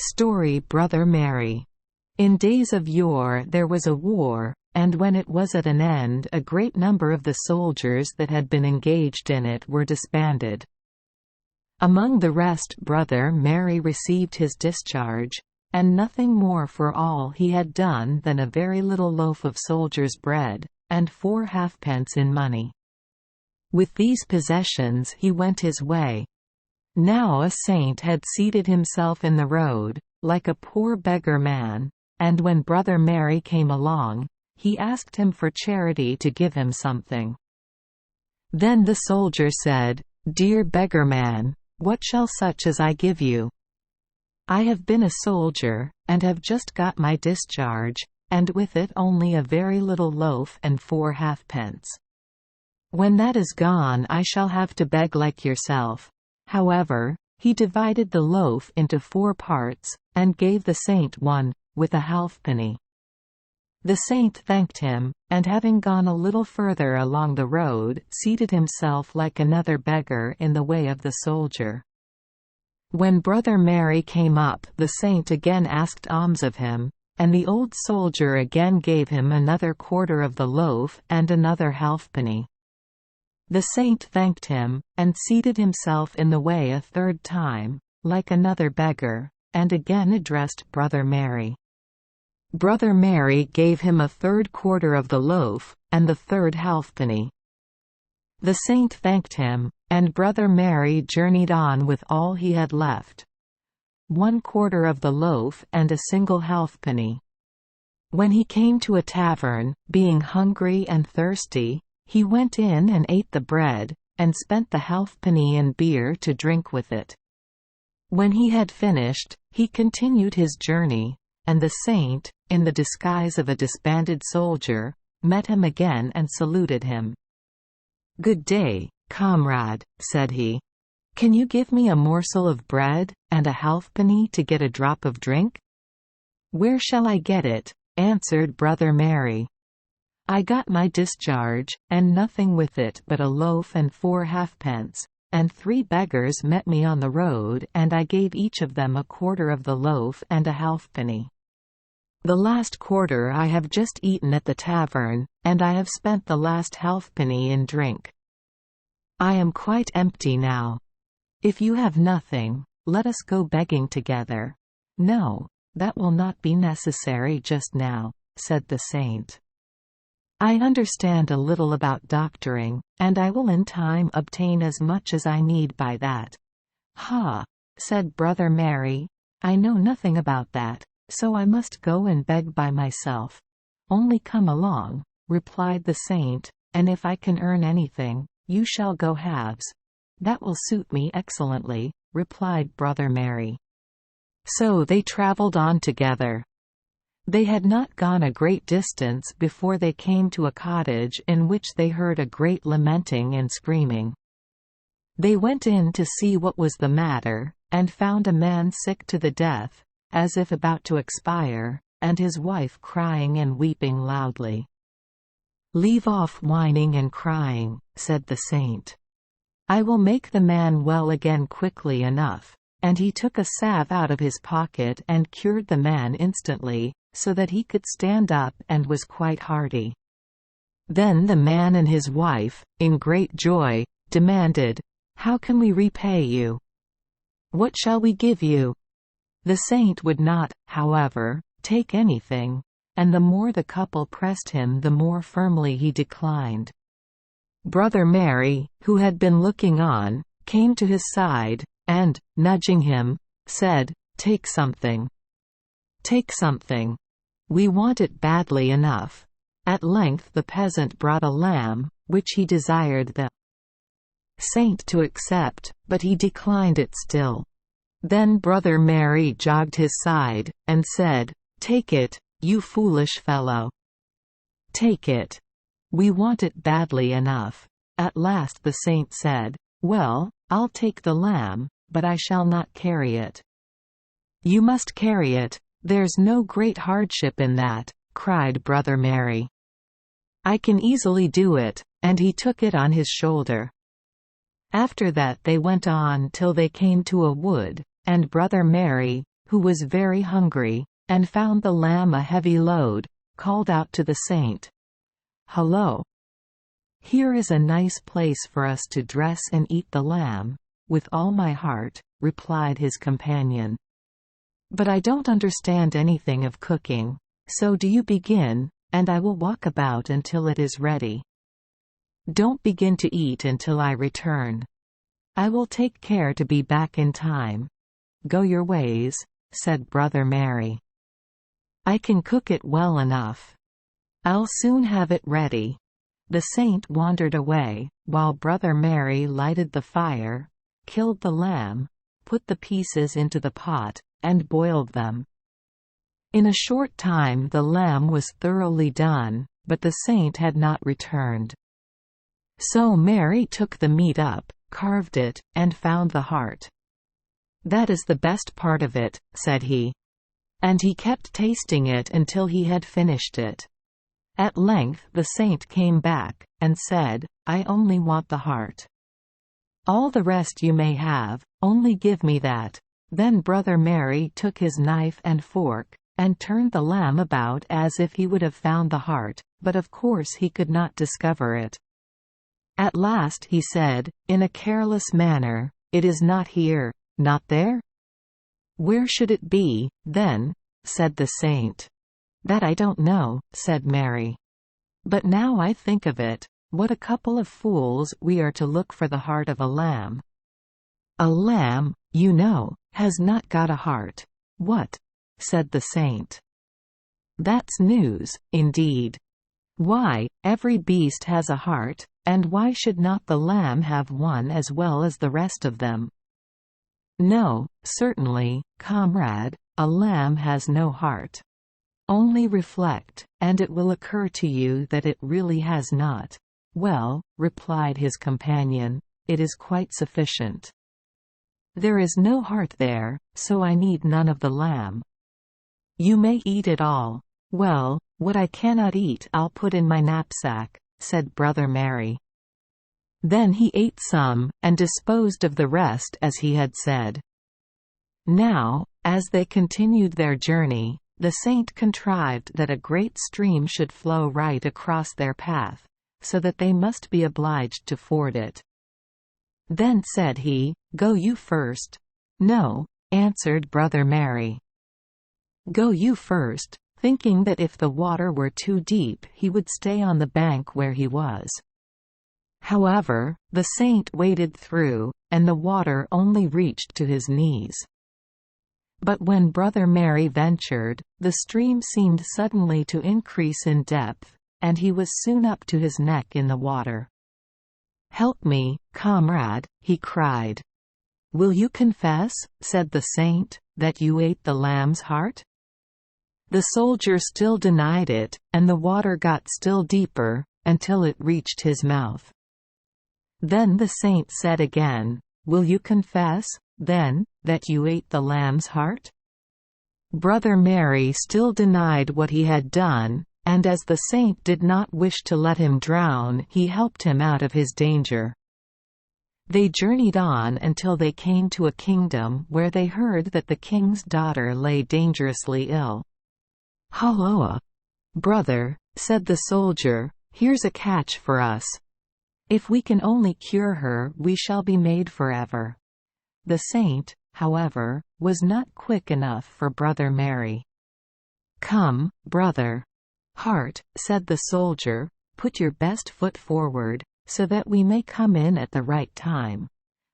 Story Brother Mary. In days of yore there was a war, and when it was at an end a great number of the soldiers that had been engaged in it were disbanded. Among the rest Brother Mary received his discharge, and nothing more for all he had done than a very little loaf of soldier's bread, and 4 halfpence in money. With these possessions he went his way. Now a saint had seated himself in the road, like a poor beggar man, and when Brother Mary came along, he asked him for charity to give him something. Then the soldier said, "Dear beggar man, what shall such as I give you? I have been a soldier, and have just got my discharge, and with it only a very little loaf and 4 halfpence. When that is gone I shall have to beg like yourself." However, he divided the loaf into 4 parts, and gave the saint one, with a halfpenny. The saint thanked him, and having gone a little further along the road, seated himself like another beggar in the way of the soldier. When Brother Mary came up, the saint again asked alms of him, and the old soldier again gave him another quarter of the loaf and another halfpenny. The saint thanked him, and seated himself in the way a 3rd time, like another beggar, and again addressed Brother Mary. Brother Mary gave him a 3rd quarter of the loaf, and the 3rd halfpenny. The saint thanked him, and Brother Mary journeyed on with all he had left, 1 quarter of the loaf and a single halfpenny. When he came to a tavern, being hungry and thirsty, he went in and ate the bread, and spent the halfpenny in beer to drink with it. When he had finished, he continued his journey, and the saint, in the disguise of a disbanded soldier, met him again and saluted him. "Good day, comrade," said he. "Can you give me a morsel of bread, and a halfpenny to get a drop of drink?" "Where shall I get it?" answered Brother Mary. "I got my discharge, and nothing with it but a loaf and 4 halfpence, and 3 beggars met me on the road, and I gave each of them a quarter of the loaf and a halfpenny. The last quarter I have just eaten at the tavern, and I have spent the last halfpenny in drink. I am quite empty now. If you have nothing, let us go begging together." "No, that will not be necessary just now," said the saint. "I understand a little about doctoring, and I will in time obtain as much as I need by that." "Ha!" said Brother Mary, "I know nothing about that, so I must go and beg by myself." "Only come along," replied the saint, "and if I can earn anything, you shall go halves." "That will suit me excellently," replied Brother Mary. So they travelled on together. They had not gone a great distance before they came to a cottage in which they heard a great lamenting and screaming. They went in to see what was the matter, and found a man sick to the death, as if about to expire, and his wife crying and weeping loudly. "Leave off whining and crying," said the saint. "I will make the man well again quickly enough." And he took a salve out of his pocket and cured the man instantly, so that he could stand up and was quite hearty. Then the man and his wife, in great joy, demanded, "How can we repay you? What shall we give you?" The saint would not, however, take anything, and the more the couple pressed him the more firmly he declined. Brother Mary, who had been looking on, came to his side, and, nudging him, said, "Take something. Take something. We want it badly enough." At length the peasant brought a lamb, which he desired the saint to accept, but he declined it still. Then Brother Mary jogged his side, and said, "Take it, you foolish fellow. Take it. We want it badly enough." At last the saint said, "Well, I'll take the lamb, but I shall not carry it." "You must carry it. There's no great hardship in that," cried Brother Mary. "I can easily do it," and he took it on his shoulder. After that they went on till they came to a wood, and Brother Mary, who was very hungry, and found the lamb a heavy load, called out to the saint, "Hello! Here is a nice place for us to dress and eat the lamb." "With all my heart," replied his companion. "But I don't understand anything of cooking, so do you begin, and I will walk about until it is ready. Don't begin to eat until I return. I will take care to be back in time." "Go your ways," said Brother Mary. "I can cook it well enough. I'll soon have it ready." The saint wandered away, while Brother Mary lighted the fire, killed the lamb, put the pieces into the pot, and boiled them. In a short time the lamb was thoroughly done, but the saint had not returned. So Mary took the meat up, carved it, and found the heart. "That is the best part of it," said he. And he kept tasting it until he had finished it. At length the saint came back, and said, "I only want the heart. All the rest you may have, only give me that." Then Brother Mary took his knife and fork, and turned the lamb about as if he would have found the heart, but of course he could not discover it. At last he said, in a careless manner, "It is not here." "Not there? Where should it be, then?" said the saint. "That I don't know," said Mary. "But now I think of it, what a couple of fools we are to look for the heart of a lamb. A lamb, you know, has not got a heart." "What?" said the saint. "That's news, indeed. Why, every beast has a heart, and why should not the lamb have one as well as the rest of them?" "No, certainly, comrade, a lamb has no heart. Only reflect, and it will occur to you that it really has not." "Well," replied his companion, "it is quite sufficient. There is no heart there, so I need none of the lamb. You may eat it all." "Well, what I cannot eat I'll put in my knapsack," said Brother Mary. Then he ate some, and disposed of the rest as he had said. Now, as they continued their journey, the saint contrived that a great stream should flow right across their path, so that they must be obliged to ford it. Then said he, "Go you first." "No," answered Brother Mary. "Go you first," thinking that if the water were too deep he would stay on the bank where he was. However, the saint waded through, and the water only reached to his knees. But when Brother Mary ventured, the stream seemed suddenly to increase in depth, and he was soon up to his neck in the water. "Help me, comrade," he cried. "Will you confess," said the saint, "that you ate the lamb's heart?" The soldier still denied it, and the water got still deeper, until it reached his mouth. Then the saint said again, "Will you confess, then, that you ate the lamb's heart?" Brother Mary still denied what he had done, and as the saint did not wish to let him drown, he helped him out of his danger. They journeyed on until they came to a kingdom where they heard that the king's daughter lay dangerously ill. "Halloa! Brother," said the soldier, "here's a catch for us. If we can only cure her we shall be made forever." The saint, however, was not quick enough for Brother Mary. "Come, brother." "Heart," said the soldier, "put your best foot forward, so that we may come in at the right time."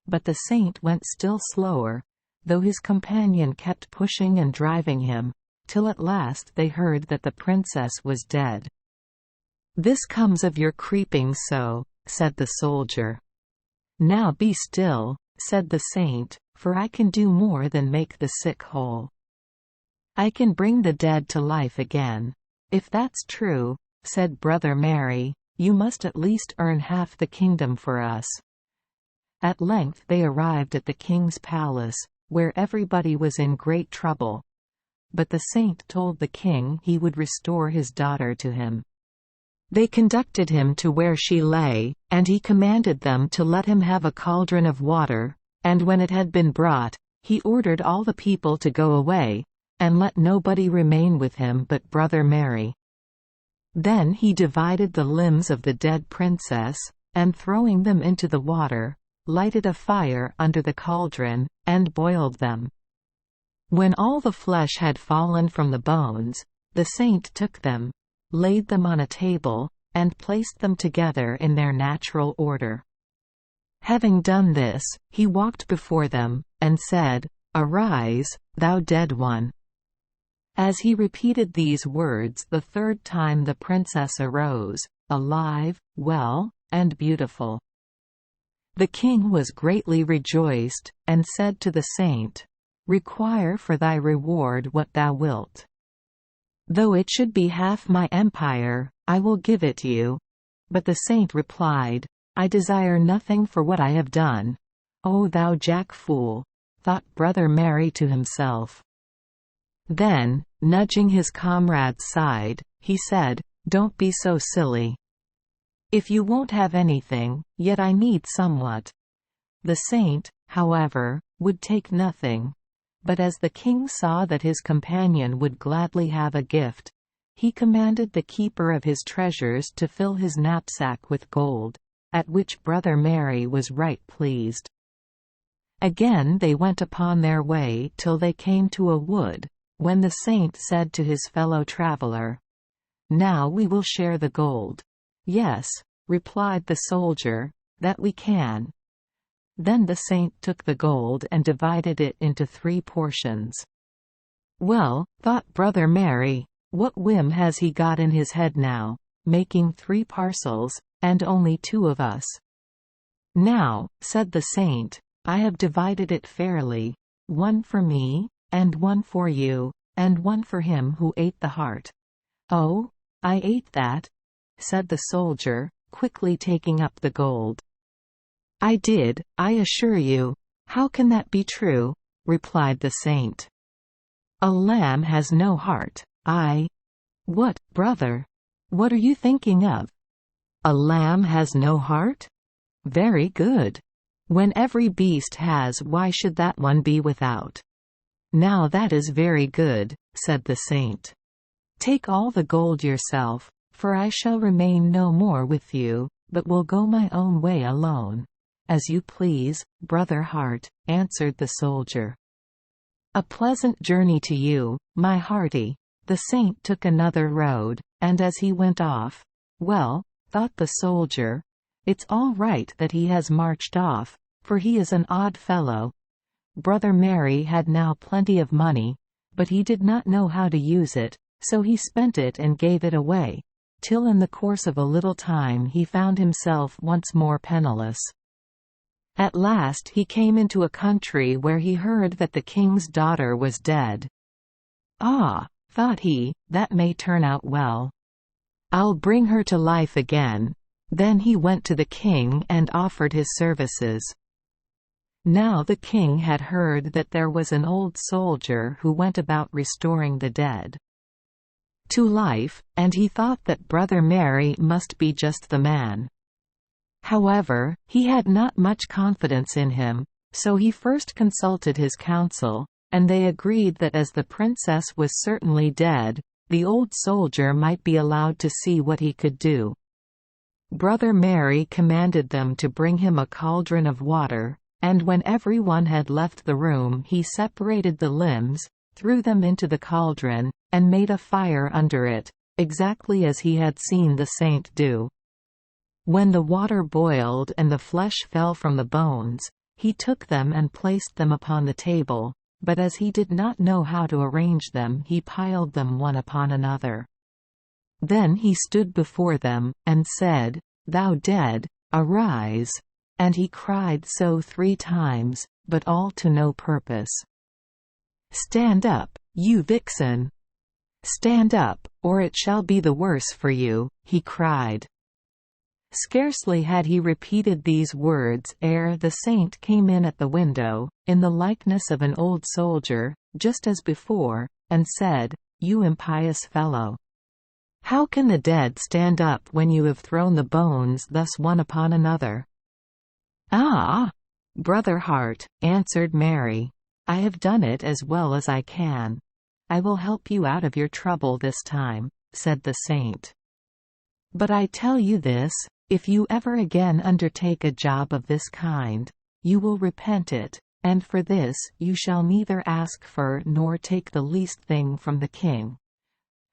But the saint went still slower, though his companion kept pushing and driving him, till at last they heard that the princess was dead. "This comes of your creeping so," said the soldier. "Now be still," said the saint, "for I can do more than make the sick whole. I can bring the dead to life again." "If that's true," said Brother Mary, "you must at least earn half the kingdom for us." At length they arrived at the king's palace, where everybody was in great trouble. But the saint told the king he would restore his daughter to him. They conducted him to where she lay, and he commanded them to let him have a cauldron of water, and when it had been brought, he ordered all the people to go away, and let nobody remain with him but Brother Mary. Then he divided the limbs of the dead princess, and throwing them into the water, lighted a fire under the cauldron, and boiled them. When all the flesh had fallen from the bones, the saint took them, laid them on a table, and placed them together in their natural order. Having done this, he walked before them, and said, "Arise, thou dead one." As he repeated these words the third time, the princess arose, alive, well, and beautiful. The king was greatly rejoiced, and said to the saint, "Require for thy reward what thou wilt. Though it should be half my empire, I will give it you." But the saint replied, "I desire nothing for what I have done." "O thou jack fool," thought Brother Mary to himself. Then, nudging his comrade's side, he said, "Don't be so silly. If you won't have anything, yet I need somewhat." The saint, however, would take nothing. But as the king saw that his companion would gladly have a gift, he commanded the keeper of his treasures to fill his knapsack with gold, at which Brother Mary was right pleased. Again they went upon their way till they came to a wood, when the saint said to his fellow traveler, "Now we will share the gold." "Yes," replied the soldier, "that we can." Then the saint took the gold and divided it into 3 portions. "Well," thought Brother Mary, "what whim has he got in his head now, making 3 parcels, and only 2 of us?" "Now," said the saint, "I have divided it fairly, 1 for me, and 1 for you, and 1 for him who ate the heart." "Oh, I ate that," said the soldier, quickly taking up the gold. "I did, I assure you." "How can that be true?" replied the saint. "A lamb has no heart." "What, brother? What are you thinking of? A lamb has no heart? Very good. When every beast has, why should that one be without?" "Now that is very good," said the saint. "Take all the gold yourself, for I shall remain no more with you, but will go my own way alone." "As you please, Brother Hart," answered the soldier. "A pleasant journey to you, my hearty." The saint took another road, and as he went off, "Well," thought the soldier, "it's all right that he has marched off, for he is an odd fellow." Brother Mary had now plenty of money, but he did not know how to use it, so he spent it and gave it away, till in the course of a little time he found himself once more penniless. At last he came into a country where he heard that the king's daughter was dead. "Ah," thought he, "that may turn out well. I'll bring her to life again." Then he went to the king and offered his services. Now the king had heard that there was an old soldier who went about restoring the dead to life, and he thought that Brother Mary must be just the man. However, he had not much confidence in him, so he first consulted his council, and they agreed that as the princess was certainly dead, the old soldier might be allowed to see what he could do. Brother Mary commanded them to bring him a cauldron of water, and when everyone had left the room he separated the limbs, threw them into the cauldron, and made a fire under it, exactly as he had seen the saint do. When the water boiled and the flesh fell from the bones, he took them and placed them upon the table, but as he did not know how to arrange them he piled them one upon another. Then he stood before them, and said, "Thou dead, arise!" And he cried so 3 times, but all to no purpose. "Stand up, you vixen! Stand up, or it shall be the worse for you," he cried. Scarcely had he repeated these words ere the saint came in at the window, in the likeness of an old soldier, just as before, and said, "You impious fellow! How can the dead stand up when you have thrown the bones thus one upon another?" "Ah, Brother Hart," answered Mary, "I have done it as well as I can. I will help you out of your trouble this time," said the saint. "But I tell you this, if you ever again undertake a job of this kind, you will repent it, and for this you shall neither ask for nor take the least thing from the king."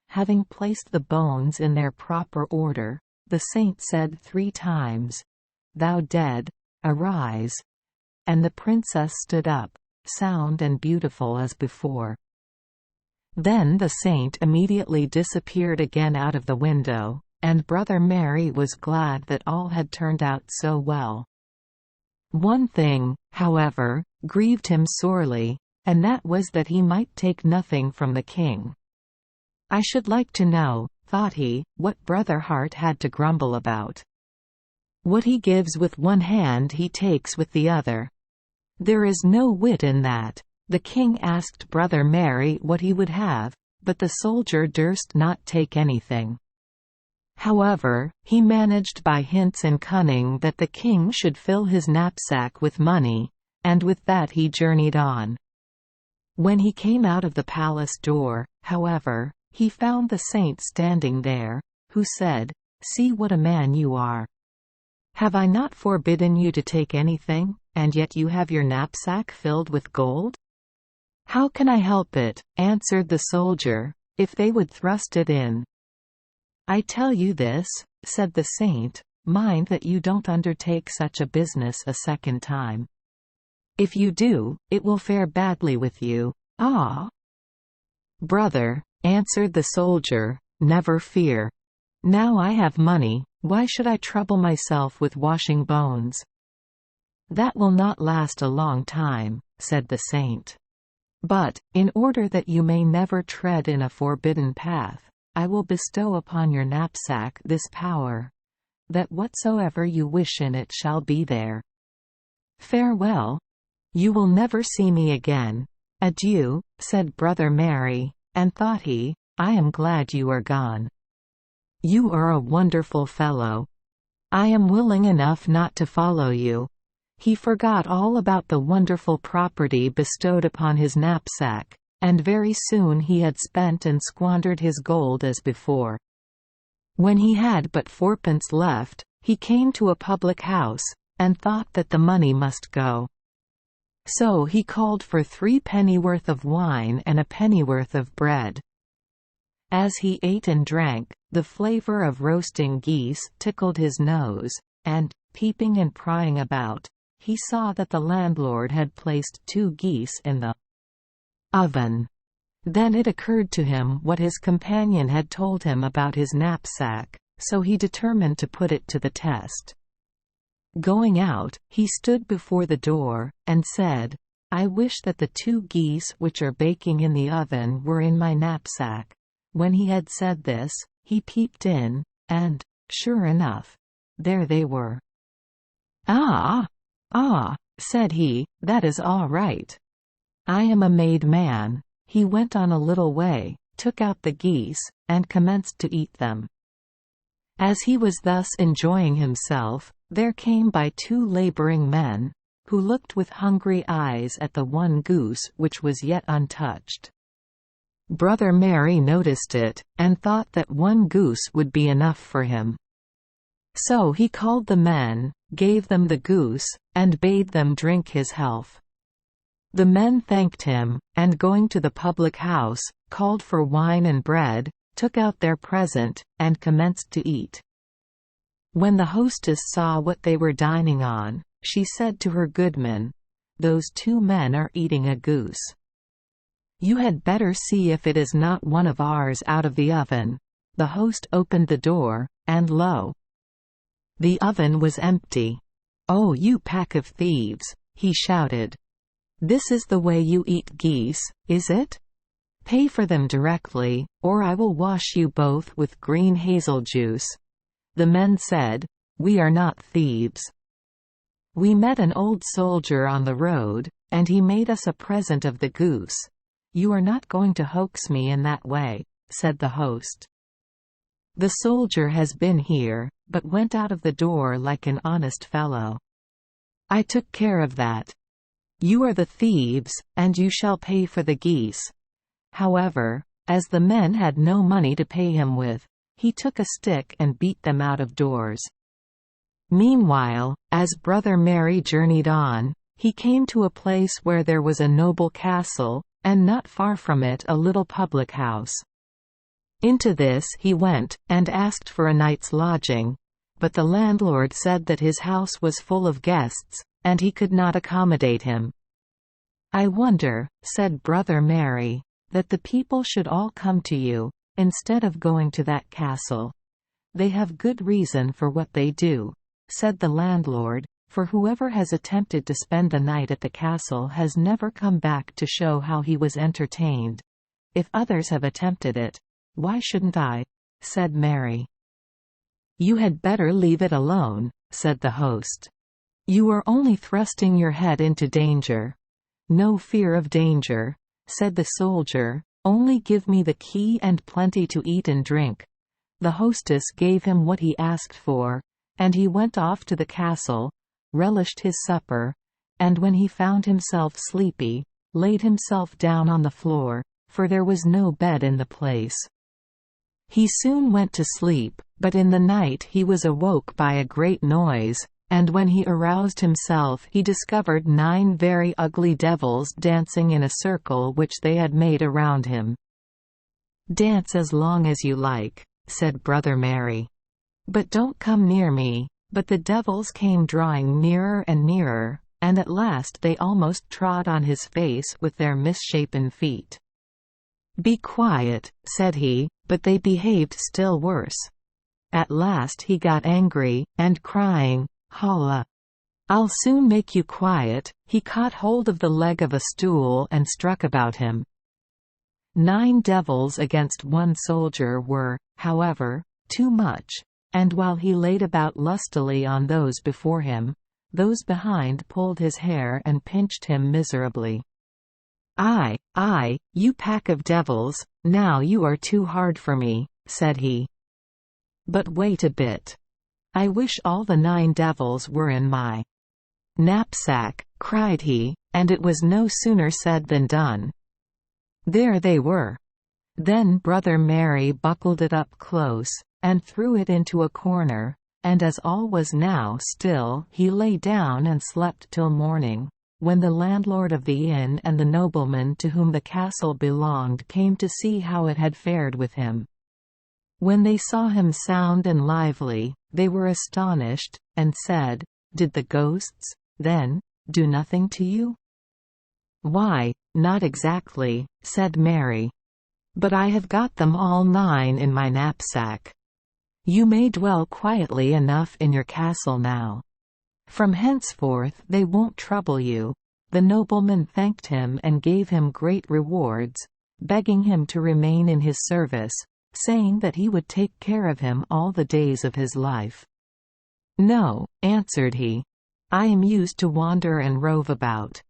Having placed the bones in their proper order, the saint said 3 times, "Thou dead, arise." And the princess stood up, sound and beautiful as before. Then the saint immediately disappeared again out of the window, and Brother Mary was glad that all had turned out so well. One thing, however, grieved him sorely, and that was that he might take nothing from the king. "I should like to know," thought he, "what Brother Hart had to grumble about. What he gives with one hand he takes with the other. There is no wit in that." The king asked Brother Mary what he would have, but the soldier durst not take anything. However, he managed by hints and cunning that the king should fill his knapsack with money, and with that he journeyed on. When he came out of the palace door, however, he found the saint standing there, who said, "See what a man you are. Have I not forbidden you to take anything, and yet you have your knapsack filled with gold?" "How can I help it," answered the soldier, "if they would thrust it in?" "I tell you this," said the saint, "mind that you don't undertake such a business a second time. If you do, it will fare badly with you." "Ah, brother," answered the soldier, "never fear. Now I have money, why should I trouble myself with washing bones?" "That will not last a long time," said the saint. "But, in order that you may never tread in a forbidden path, I will bestow upon your knapsack this power, that whatsoever you wish in it shall be there. Farewell. You will never see me again. Adieu," said Brother Mary, and thought he, "I am glad you are gone. You are a wonderful fellow. I am willing enough not to follow you." He forgot all about the wonderful property bestowed upon his knapsack, and very soon he had spent and squandered his gold as before. When he had but 4 pence left, he came to a public house, and thought that the money must go. So he called for 3 pennyworth of wine and a pennyworth of bread. As he ate and drank, the flavor of roasting geese tickled his nose, and, peeping and prying about, he saw that the landlord had placed 2 geese in the oven. Then it occurred to him what his companion had told him about his knapsack, so he determined to put it to the test. Going out, he stood before the door, and said, "I wish that the 2 geese which are baking in the oven were in my knapsack." When he had said this, he peeped in, and, sure enough, there they were. "Ah! Ah!" said he, "that is all right. I am a made man." He went on a little way, took out the geese, and commenced to eat them. As he was thus enjoying himself, there came by 2 laboring men, who looked with hungry eyes at the one goose which was yet untouched. Brother Mary noticed it, and thought that 1 goose would be enough for him. So he called the men, gave them the goose, and bade them drink his health. The men thanked him, and going to the public house, called for wine and bread, took out their present, and commenced to eat. When the hostess saw what they were dining on, she said to her goodman, "Those 2 men are eating a goose. You had better see if it is not one of ours out of the oven." The host opened the door, and lo! the oven was empty. "Oh, you pack of thieves!" he shouted. "This is the way you eat geese, is it? Pay for them directly, or I will wash you both with green hazel juice." The men said, "We are not thieves. We met an old soldier on the road, and he made us a present of the goose. You are not going to hoax me in that way," said the host. "The soldier has been here, but went out of the door like an honest fellow. I took care of that. "You are the thieves, and you shall pay for the geese." However, as the men had no money to pay him with, he took a stick and beat them out of doors. Meanwhile, as Brother Mary journeyed on, he came to a place where there was a noble castle, and not far from it a little public house. Into this he went, and asked for a night's lodging, but the landlord said that his house was full of guests, and he could not accommodate him. "I wonder," said Brother Mary, "that the people should all come to you, instead of going to that castle. They have good reason for what they do," said the landlord, "for whoever has attempted to spend the night at the castle has never come back to show how he was entertained. If others have attempted it, why shouldn't I?" said Mary. "You had better leave it alone," said the host. "You are only thrusting your head into danger." "No fear of danger," said the soldier, "only give me the key and plenty to eat and drink." The hostess gave him what he asked for, and he went off to the castle, relished his supper, and when he found himself sleepy, laid himself down on the floor, for there was no bed in the place. He soon went to sleep, but in the night he was awoke by a great noise, and when he aroused himself he discovered 9 very ugly devils dancing in a circle which they had made around him. "Dance as long as you like," said Brother Mary, "but don't come near me." But the devils came drawing nearer and nearer, and at last they almost trod on his face with their misshapen feet. "Be quiet," said he, but they behaved still worse. At last he got angry, and crying, "Holla! I'll soon make you quiet," he caught hold of the leg of a stool and struck about him. 9 devils against 1 soldier were, however, too much, and while he laid about lustily on those before him, those behind pulled his hair and pinched him miserably. "Aye, you pack of devils, now you are too hard for me," said he. "But wait a bit. I wish all the 9 devils were in my knapsack," cried he, and it was no sooner said than done. There they were. Then Brother Mary buckled it up close, and threw it into a corner, and as all was now still he lay down and slept till morning, when the landlord of the inn and the nobleman to whom the castle belonged came to see how it had fared with him. When they saw him sound and lively, they were astonished, and said, "Did the ghosts, then, do nothing to you?" "Why, not exactly," said Mary. "But I have got them all 9 in my knapsack. You may dwell quietly enough in your castle now. From henceforth they won't trouble you." The nobleman thanked him and gave him great rewards, begging him to remain in his service, saying that he would take care of him all the days of his life. "No," answered he. "I am used to wander and rove about.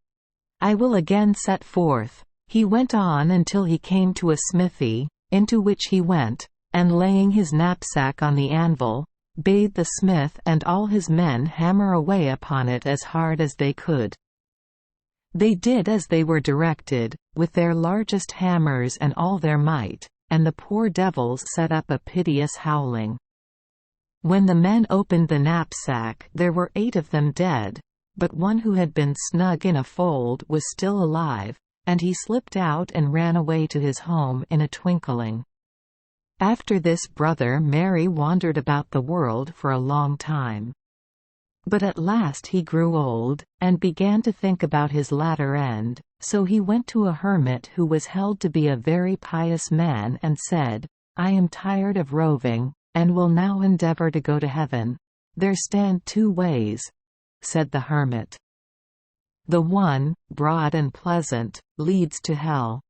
I will again set forth." He went on until he came to a smithy, into which he went, and laying his knapsack on the anvil, bade the smith and all his men hammer away upon it as hard as they could. They did as they were directed, with their largest hammers and all their might, and the poor devils set up a piteous howling. When the men opened the knapsack there were 8 of them dead, but one who had been snug in a fold was still alive, and he slipped out and ran away to his home in a twinkling. After this Brother Mary wandered about the world for a long time. But at last he grew old, and began to think about his latter end, so he went to a hermit who was held to be a very pious man and said, "I am tired of roving, and will now endeavor to go to heaven. There stand 2 ways," said the hermit. "The one, broad and pleasant, leads to hell.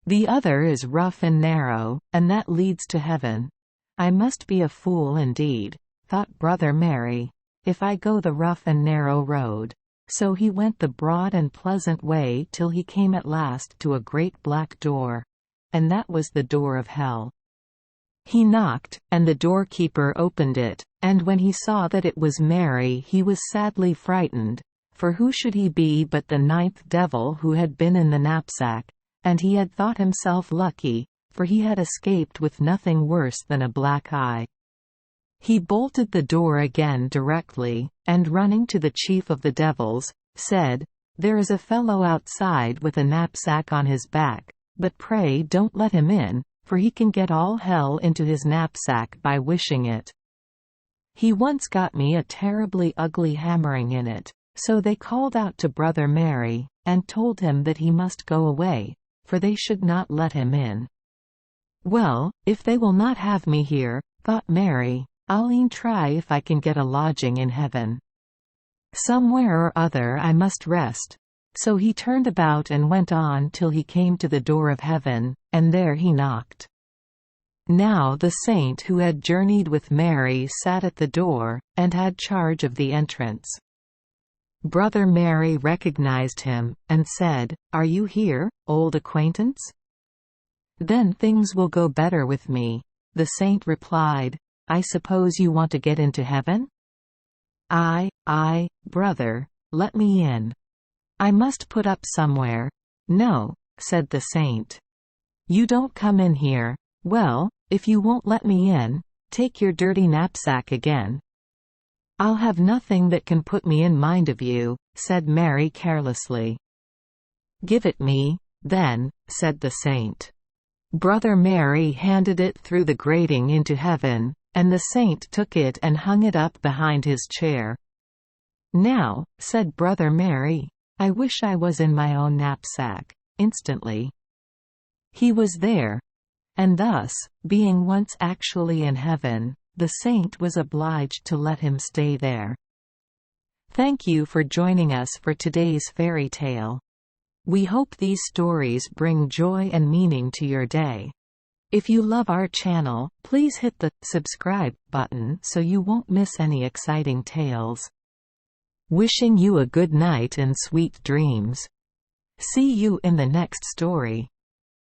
The other is rough and narrow, and that leads to heaven. I must be a fool indeed," thought Brother Mary, "if I go the rough and narrow road." So he went the broad and pleasant way till he came at last to a great black door, and that was the door of hell. He knocked, and the doorkeeper opened it, and when he saw that it was Mary he was sadly frightened, for who should he be but the ninth devil who had been in the knapsack, and he had thought himself lucky, for he had escaped with nothing worse than a black eye. He bolted the door again directly, and running to the chief of the devils, said, "There is a fellow outside with a knapsack on his back, but pray don't let him in, for he can get all hell into his knapsack by wishing it. He once got me a terribly ugly hammering in it." So they called out to Brother Mary, and told him that he must go away, for they should not let him in. "Well, if they will not have me here," thought Mary, "I'll e'en try if I can get a lodging in heaven. Somewhere or other I must rest." So he turned about and went on till he came to the door of heaven, and there he knocked. Now the saint who had journeyed with Mary sat at the door, and had charge of the entrance. Brother Mary recognized him, and said, "Are you here, old acquaintance? Then things will go better with me." The saint replied, "I suppose you want to get into heaven?" Aye, brother, let me in. I must put up somewhere." "No," said the saint. "You don't come in here. Well, if you won't let me in, take your dirty knapsack again." "I'll have nothing that can put me in mind of you," said Mary carelessly. "Give it me, then," said the saint. Brother Mary handed it through the grating into heaven, and the saint took it and hung it up behind his chair. "Now," said Brother Mary, "I wish I was in my own knapsack." Instantly he was there. And thus, being once actually in heaven, the saint was obliged to let him stay there. Thank you for joining us for today's fairy tale. We hope these stories bring joy and meaning to your day. If you love our channel, please hit the subscribe button so you won't miss any exciting tales. Wishing you a good night and sweet dreams. See you in the next story.